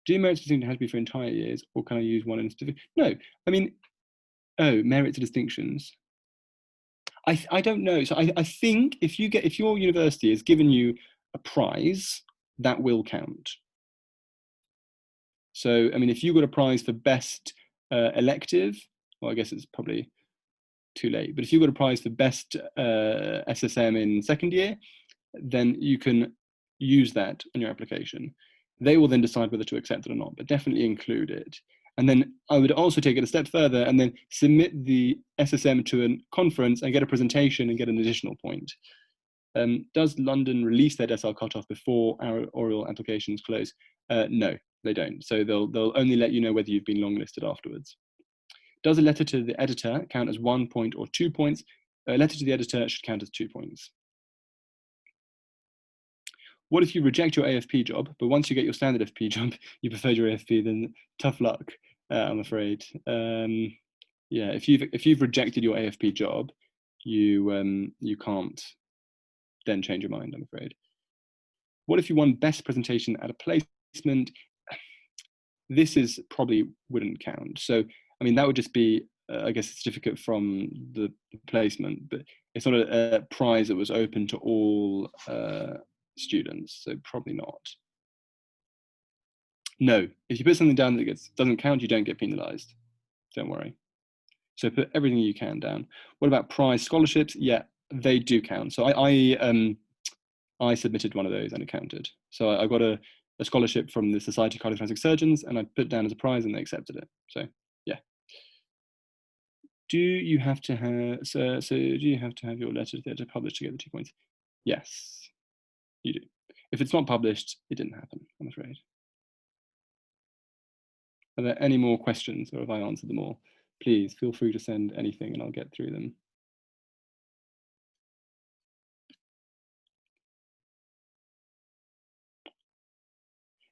Do merits distinctions have to be for entire years, or can I use one in specific? No, I mean, merits or distinctions. I don't know. So I think if your university has given you a prize, that will count. So I mean, if you got a prize for best elective, well, I guess it's probably too late. But if you got a prize for best SSM in second year, then you can use that in your application. They will then decide whether to accept it or not, but definitely include it. And then I would also take it a step further and then submit the SSM to a conference and get a presentation and get an additional point. Does London release their Decile cutoff before our oral applications close? No, they don't. So they'll only let you know whether you've been longlisted afterwards. Does a letter to the editor count as 1 point or 2 points? A letter to the editor should count as 2 points. What if you reject your AFP job, but once you get your standard FP job, you preferred your AFP? Then tough luck, I'm afraid. Yeah, if you've rejected your AFP job, you can't then change your mind, I'm afraid. What if you won best presentation at a placement? This is probably wouldn't count. So I mean, that would just be, I guess, a certificate from the placement, but it's not a prize that was open to all students, so probably not. No, if you put something down that doesn't count, you don't get penalised. Don't worry. So put everything you can down. What about prize scholarships? Yeah, they do count. So I submitted one of those and it counted. So I got a scholarship from the Society of Cardiothoracic Surgeons and I put it down as a prize and they accepted it. So yeah. Do you have to have so do you have to have your letter to publish to get the 2 points? Yes, you do. If it's not published, it didn't happen, I'm afraid. Are there any more questions, or have I answered them all? Please feel free to send anything and I'll get through them.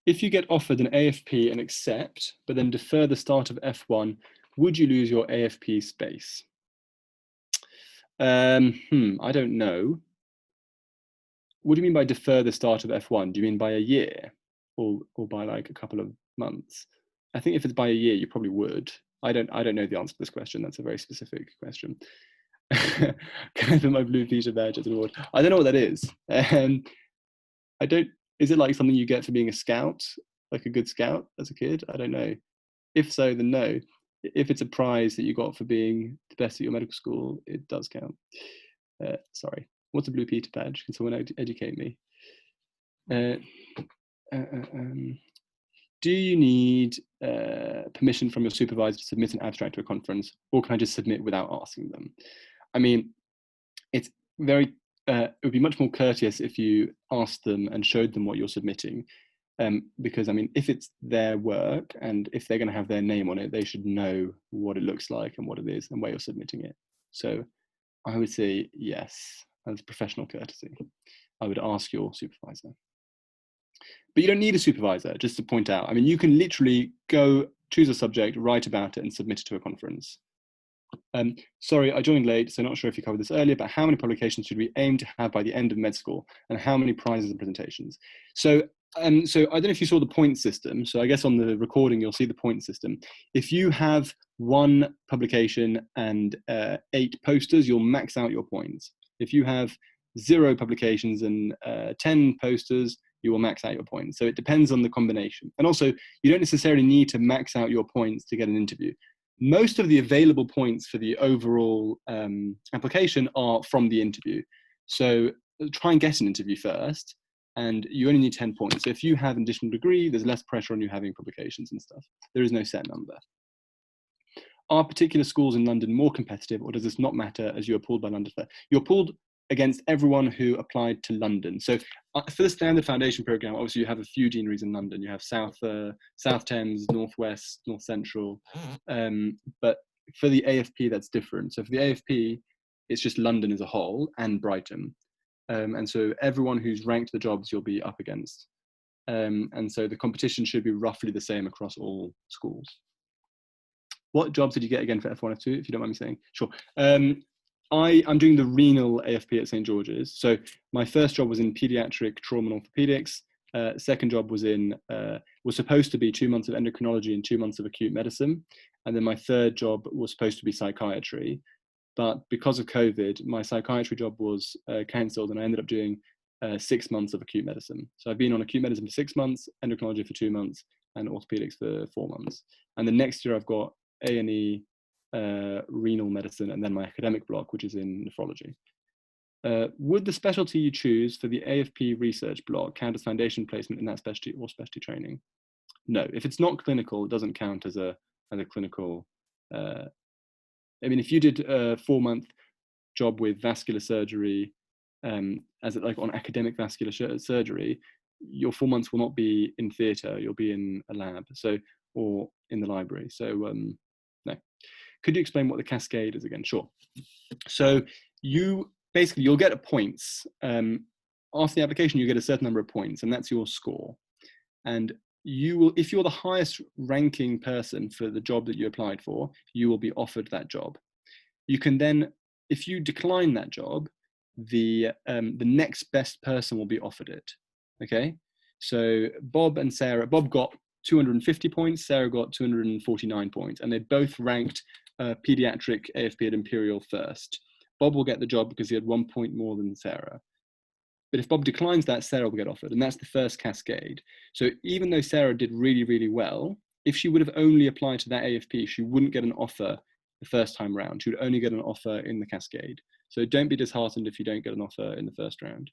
If you get offered an AFP and accept, but then defer the start of F1, would you lose your AFP space? I don't know. What do you mean by defer the start of F1? Do you mean by a year or by like a couple of months? I think if it's by a year, you probably would. I don't know the answer to this question. That's a very specific question. Can I put my blue Peter badge as an award? I don't know what that is. Is it like something you get for being a scout, like a good scout as a kid? I don't know. If so, then no. If it's a prize that you got for being the best at your medical school, it does count. Sorry. What's a blue Peter badge? Can someone educate me? Do you need permission from your supervisor to submit an abstract to a conference, or can I just submit without asking them? I mean, it's very, it would be much more courteous if you asked them and showed them what you're submitting. Because I mean, if it's their work and if they're going to have their name on it, they should know what it looks like and what it is and where you're submitting it. So I would say yes, as professional courtesy. I would ask your supervisor. But you don't need a supervisor, just to point out. I mean, you can literally go choose a subject, write about it and submit it to a conference. Sorry, I joined late, so not sure if you covered this earlier, but how many publications should we aim to have by the end of med school and how many prizes and presentations? So I don't know if you saw the point system. So I guess on the recording, you'll see the point system. If you have 1 publication and 8 posters, you'll max out your points. If you have 0 publications and 10 posters, you will max out your points. So it depends on the combination. And also, you don't necessarily need to max out your points to get an interview. Most of the available points for the overall application are from the interview. So try and get an interview first, and you only need 10 points. So if you have an additional degree, there's less pressure on you having publications and stuff. There is no set number. are particular schools in London more competitive, or does this not matter as you are pooled by London? You're pooled against everyone who applied to London. So for the standard foundation programme, obviously you have a few deaneries in London. You have South Thames, North West, North Central. But for the AFP, that's different. So for the AFP, it's just London as a whole and Brighton. And so everyone who's ranked the jobs you'll be up against. And so the competition should be roughly the same across all schools. What jobs did you get again for F1, F2, if you don't mind me saying? Sure. I'm doing the renal AFP at St. George's. So my first job was in paediatric trauma and orthopedics. Second job was supposed to be 2 months of endocrinology and 2 months of acute medicine. And then my third job was supposed to be psychiatry. But because of COVID, my psychiatry job was cancelled, and I ended up doing 6 months of acute medicine. So I've been on acute medicine for 6 months, endocrinology for 2 months, and orthopedics for 4 months. And the next year I've got A&E, renal medicine, and then my academic block, which is in nephrology. Would the specialty you choose for the AFP research block count as foundation placement in that specialty or specialty training? No, if it's not clinical, it doesn't count as a clinical. I mean, if you did a 4-month job with vascular surgery, as like on academic vascular surgery, your 4 months will not be in theatre. You'll be in a lab, or in the library. So no. Could you explain what the cascade is again? Sure. So you'll get points. After the application, you get a certain number of points, and that's your score. And you will, if you're the highest ranking person for the job that you applied for, you will be offered that job. You can then, if you decline that job, the next best person will be offered it. Okay. So Bob and Sarah, Bob got 250 points, Sarah got 249 points, and they both ranked pediatric AFP at Imperial first. Bob will get the job because he had 1 point more than Sarah. But if Bob declines that, Sarah will get offered, and that's the first cascade. So even though Sarah did really, really well, if she would have only applied to that AFP, she wouldn't get an offer the first time round. She would only get an offer in the cascade. So don't be disheartened if you don't get an offer in the first round.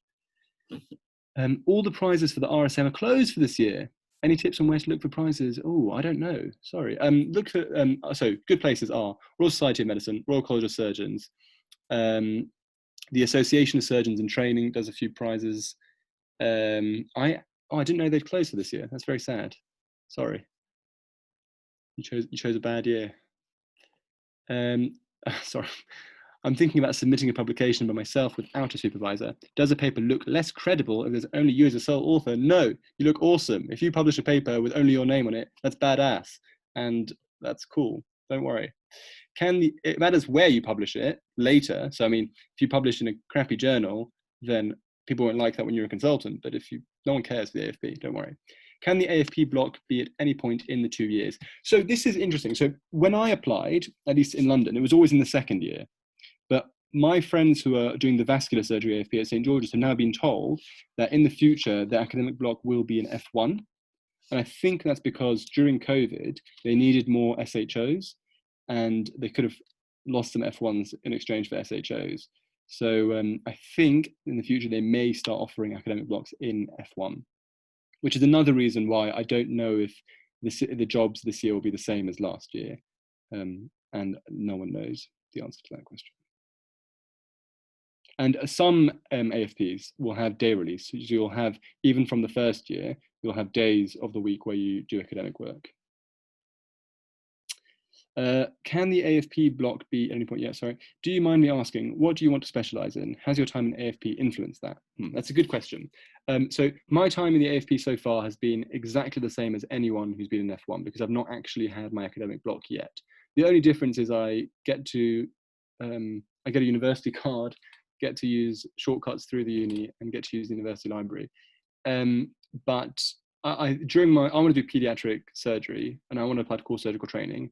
All the prizes for the RSM are closed for this year. Any tips on where to look for prizes? Oh, I don't know. Sorry. Look for, so good places are Royal Society of Medicine, Royal College of Surgeons, the Association of Surgeons in Training does a few prizes. I didn't know they'd closed for this year. That's very sad. Sorry. You chose a bad year. Sorry. I'm thinking about submitting a publication by myself without a supervisor. Does a paper look less credible if there's only you as a sole author? No, you look awesome. If you publish a paper with only your name on it, that's badass. And that's cool. Don't worry. It matters where you publish it later. So, I mean, if you publish in a crappy journal, then people won't like that when you're a consultant. But no one cares for the AFP, don't worry. Can the AFP block be at any point in the 2 years? So this is interesting. So when I applied, at least in London, it was always in the second year. But my friends who are doing the vascular surgery AFP at St. George's have now been told that in the future, the academic block will be in F1. And I think that's because during COVID, they needed more SHOs, and they could have lost some F1s in exchange for SHOs. So I think in the future, they may start offering academic blocks in F1, which is another reason why I don't know if the jobs this year will be the same as last year. And no one knows the answer to that question. And some AFPs will have day release. So you'll have, even from the first year, you'll have days of the week where you do academic work. Can the AFP block be at any point? Yeah, sorry. Do you mind me asking, what do you want to specialize in? Has your time in AFP influenced that? That's a good question. So my time in the AFP so far has been exactly the same as anyone who's been in F1, because I've not actually had my academic block yet. The only difference is I get a university card, get to use shortcuts through the uni, and get to use the university library. But I want to do pediatric surgery, and I want to apply to core surgical training.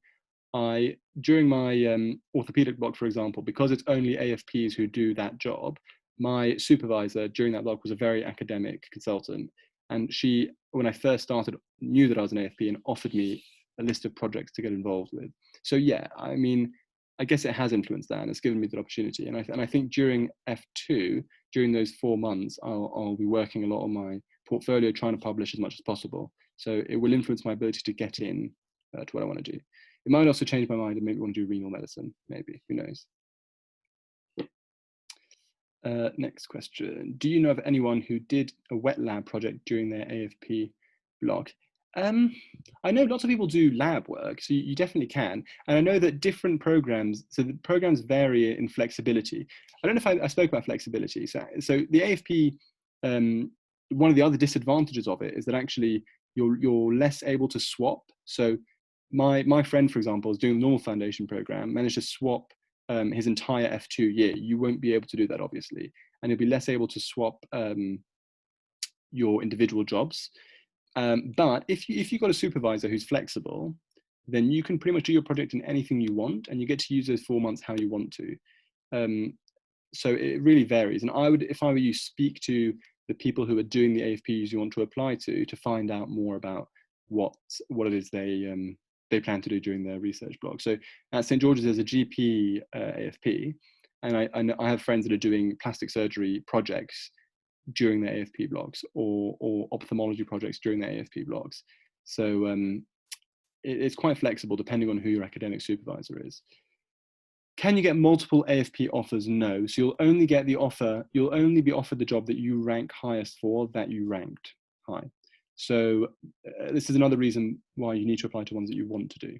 During my orthopedic block, for example, because it's only AFPs who do that job, my supervisor during that block was a very academic consultant. And she, when I first started, knew that I was an AFP and offered me a list of projects to get involved with. So yeah, I mean, I guess it has influenced that, and it's given me the opportunity. And I think during F2, during those 4 months, I'll be working a lot on my portfolio, trying to publish as much as possible. So it will influence my ability to get in to what I want to do. It might also change my mind and maybe want to do renal medicine, maybe, who knows. Next question. Do you know of anyone who did a wet lab project during their AFP block? I know lots of people do lab work, so you definitely can. And I know that different programs, so the programs vary in flexibility. I don't know if I spoke about flexibility. So the AFP, one of the other disadvantages of it is that actually you're less able to swap. So my friend, for example, is doing a normal foundation program, managed to swap his entire F2 year. You won't be able to do that, obviously, and you'll be less able to swap your individual jobs. But if you've got a supervisor who's flexible, then you can pretty much do your project in anything you want, and you get to use those 4 months how you want to. So it really varies. And I would, if I were you, speak to the people who are doing the AFPs you want to apply to find out more about what it is they plan to do during their research block. So at St. George's, there's a GP AFP, and I have friends that are doing plastic surgery projects during their AFP blocks, or ophthalmology projects during their AFP blocks. So it's quite flexible depending on who your academic supervisor is. Can you get multiple AFP offers? No. So you'll only get the offer, you'll only be offered the job that you rank highest for, that you ranked high. So this is another reason why you need to apply to ones that you want to do.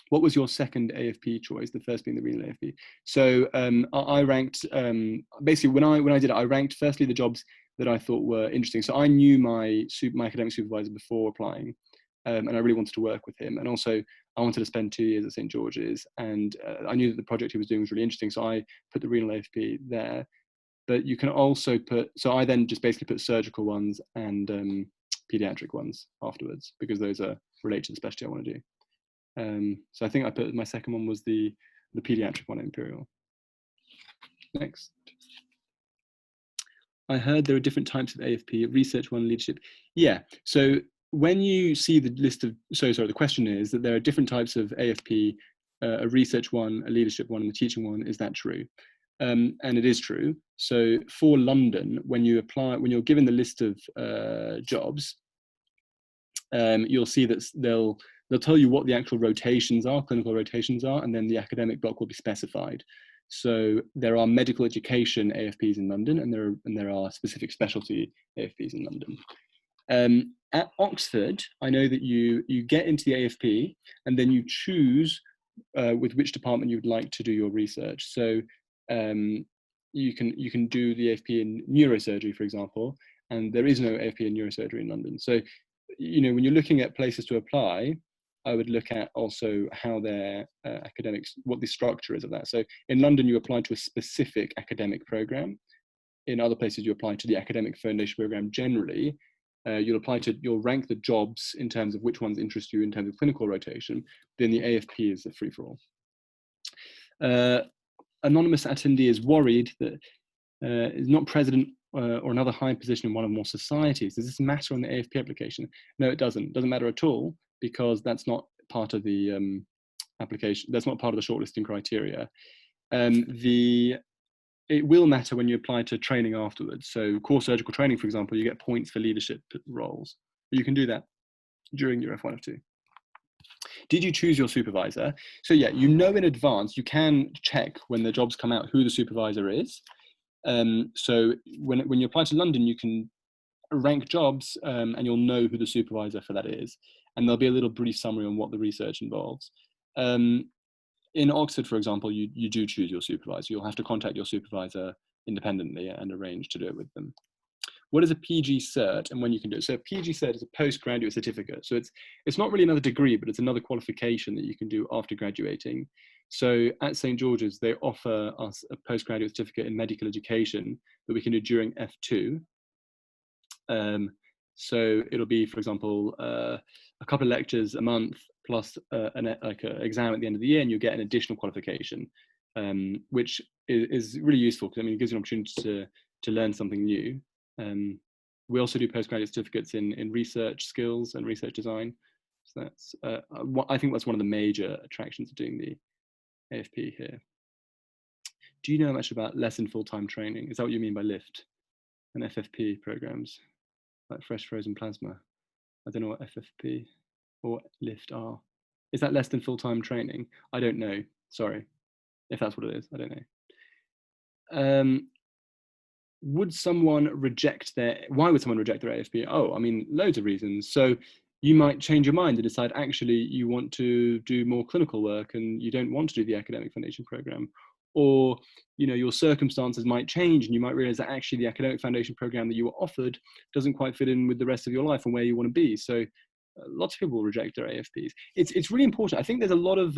What was your second AFP choice? The first being the renal AFP. So I ranked, basically when I did it, I ranked firstly the jobs that I thought were interesting. So I knew my academic supervisor before applying, and I really wanted to work with him. And also I wanted to spend 2 years at St. George's, and I knew that the project he was doing was really interesting. So I put the renal AFP there. But you can also put, so I then just basically put surgical ones and pediatric ones afterwards, because those are related to the specialty I want to do. So I think I put, my second one was the pediatric one at Imperial. Next. I heard there are different types of AFP, research one, leadership. Yeah, so when you see the list of, the question is that there are different types of AFP, a research one, a leadership one, and a teaching one. Is that true? And it is true. So for London, when you apply, when you're given the list of jobs, you'll see that they'll tell you what the actual rotations are, clinical rotations are, and then the academic block will be specified. So there are medical education AFPs in London, and there are specific specialty AFPs in London. At Oxford, I know that you get into the AFP, and then you choose with which department you would like to do your research. So you can do the AFP in neurosurgery, for example, and there is no AFP in neurosurgery in London. So, you know, when you're looking at places to apply, I would look at also how their academics, what the structure is of that. So in London, you apply to a specific academic program. In other places, you apply to the academic foundation program generally. You'll rank the jobs in terms of which ones interest you in terms of clinical rotation. Then the AFP is a free-for-all. Anonymous attendee is worried that is not president or another high position in one or more societies. Does this matter on the AFP application? No, it doesn't. It doesn't matter at all, because that's not part of the application. That's not part of the shortlisting criteria. It will matter when you apply to training afterwards. So core surgical training, for example, you get points for leadership roles. You can do that during your F1, F2. Did you choose your supervisor? So yeah, you know in advance, you can check when the jobs come out who the supervisor is. So when you apply to London, you can rank jobs and you'll know who the supervisor for that is. And there'll be a little brief summary on what the research involves. In Oxford, for example, you do choose your supervisor. You'll have to contact your supervisor independently and arrange to do it with them. What is a PG cert and when you can do it? So a PG cert is a postgraduate certificate. So it's not really another degree, but it's another qualification that you can do after graduating. So at St. George's, they offer us a postgraduate certificate in medical education that we can do during F2. So it'll be, for example, a couple of lectures a month plus an exam at the end of the year, and you get an additional qualification, which is really useful because it gives you an opportunity to learn something new. We also do postgraduate certificates in research skills and research design. So that's I think that's one of the major attractions of doing the AFP here. Do you know much about less than full-time training? Is that what you mean by LIFT and FFP programs, like fresh frozen plasma? I don't know what FFP or LIFT are. Is that less than full-time training? I don't know. Sorry, if that's what it is. I don't know. Would someone reject why would someone reject their AFP? Oh, I mean, loads of reasons. So you might change your mind and decide actually you want to do more clinical work and you don't want to do the academic foundation program. Or, you know, your circumstances might change and you might realize that actually the academic foundation program that you were offered doesn't quite fit in with the rest of your life and where you want to be. So lots of people reject their AFPs. It's really important. I think there's a lot of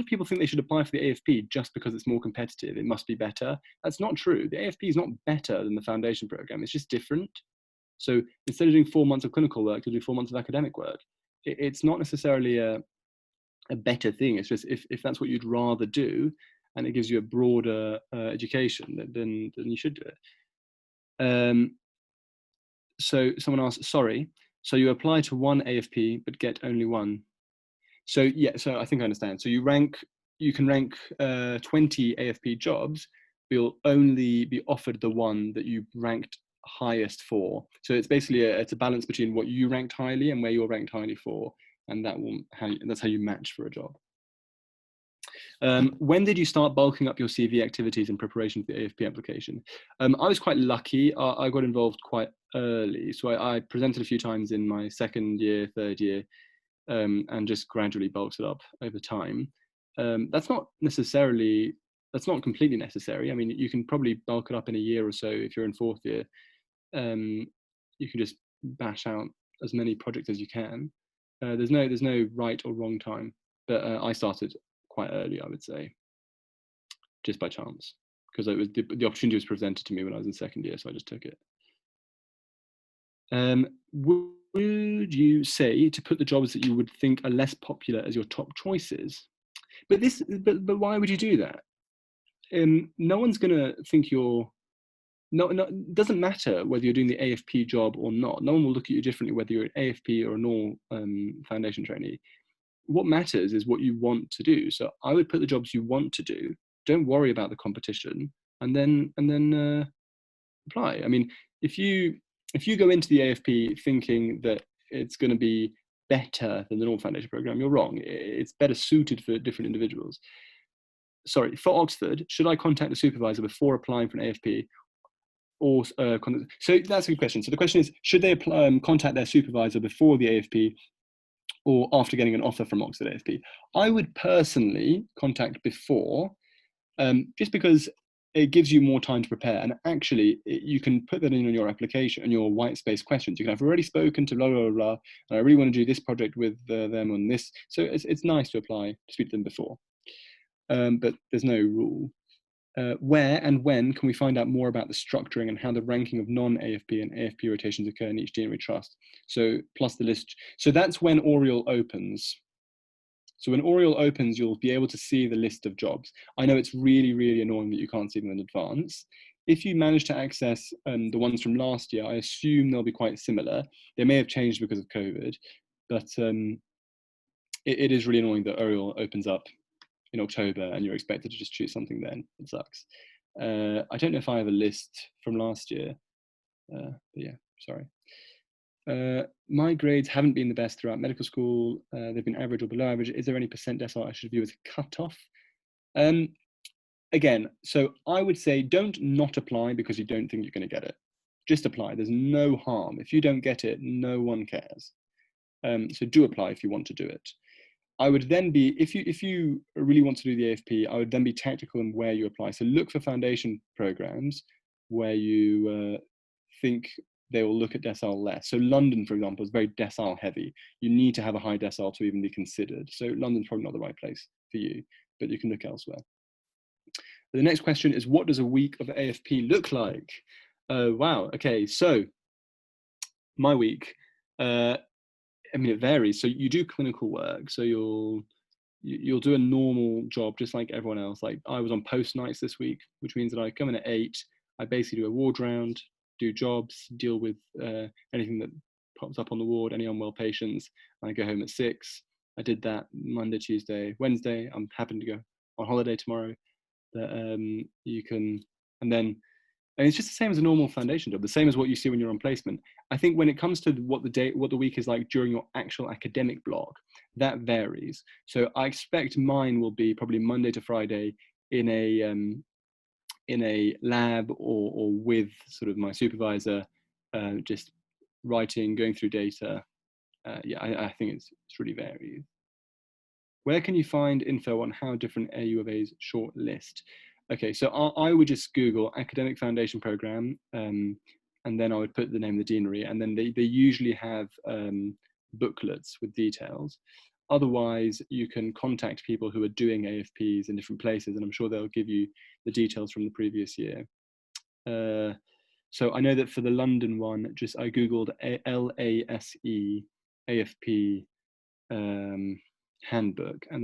people think they should apply for the AFP just because it's more competitive. It must be better. That's not true. The AFP is not better than the foundation program. It's just different. So instead of doing 4 months of clinical work, you'll do 4 months of academic work. It's not necessarily a better thing. It's just if that's what you'd rather do, and it gives you a broader education, then you should do it. So someone asked, sorry, so you apply to one AFP but get only one. So yeah, so I think I understand. So you can rank 20 AFP jobs, but you'll only be offered the one that you ranked highest for. So it's basically it's a balance between what you ranked highly and where you're ranked highly for, and that's how you match for a job. When did you start bulking up your CV activities in preparation for the AFP application? I was quite lucky. I got involved quite early. So I presented a few times in my second year, third year, and just gradually bulked it up over time. That's not completely necessary. I mean, you can probably bulk it up in a year or so if you're in fourth year. You can just bash out as many projects as you can. There's no right or wrong time, but I started quite early, I would say, just by chance, because it was the opportunity was presented to me when I was in second year, so I just took it. Would you say to put the jobs that you would think are less popular as your top choices? But why would you do that? No one's gonna think you're it doesn't matter whether you're doing the AFP job or not. No one will look at you differently whether you're an AFP or a normal foundation trainee. What matters is what you want to do. So I would put the jobs you want to do. Don't worry about the competition, and then apply. I mean, if you go into the AFP thinking that it's going to be better than the normal foundation program, you're wrong. It's better suited for different individuals. Sorry, for Oxford, should I contact the supervisor before applying for an AFP? Or so that's a good question. So the question is, should they contact their supervisor before the AFP or after getting an offer from Oxford AFP? I would personally contact before, just because it gives you more time to prepare. And actually, you can put that in on your application and your white space questions. You can have already spoken to blah, blah, blah, blah, and I really want to do this project with them on this. So it's nice to apply, to speak to them before. But there's no rule. Where and when can we find out more about the structuring and how the ranking of non-AFP and AFP rotations occur in each deanery trust? So plus the list. So that's when Oriel opens. So when Oriel opens, you'll be able to see the list of jobs. I know it's really, really annoying that you can't see them in advance. If you manage to access the ones from last year, I assume they'll be quite similar. They may have changed because of COVID, but it is really annoying that Oriel opens up in October and you're expected to just choose something then. It sucks. I don't know if I have a list from last year, but yeah, sorry. My grades haven't been the best throughout medical school. They've been average or below average. Is there any percent decile I should view as a cutoff? Again, so I would say don't not apply because you don't think you're going to get it. Just apply. There's no harm. If you don't get it, no one cares. So do apply if you want to do it. I would then be, if you really want to do the AFP, I would then be tactical in where you apply. So look for foundation programs where you think they will look at decile less. So London, for example, is very decile heavy. You need to have a high decile to even be considered. So London's probably not the right place for you, but you can look elsewhere. The next question is, what does a week of AFP look like? Wow, okay, so my week, I mean, it varies. So you do clinical work. So you'll do a normal job just like everyone else. Like I was on post nights this week, which means that I come in at 8. I basically do a ward round, do jobs, deal with anything that pops up on the ward, any unwell patients. And I go home at 6. I did that Monday, Tuesday, Wednesday. I'm happy to go on holiday tomorrow. But you can, and it's just the same as a normal foundation job, the same as what you see when you're on placement. I think when it comes to what the week is like during your actual academic block, that varies. So I expect mine will be probably Monday to Friday in a lab or with sort of my supervisor, just writing, going through data. Yeah, I think it's really varied. Where can you find info on how different AU of A's shortlist? Okay, so I would just Google Academic Foundation Program, and then I would put the name of the deanery, and then they usually have booklets with details. Otherwise, you can contact people who are doing AFPs in different places, and I'm sure they'll give you the details from the previous year. So I know that for the London one, just I Googled LASE AFP handbook, and there's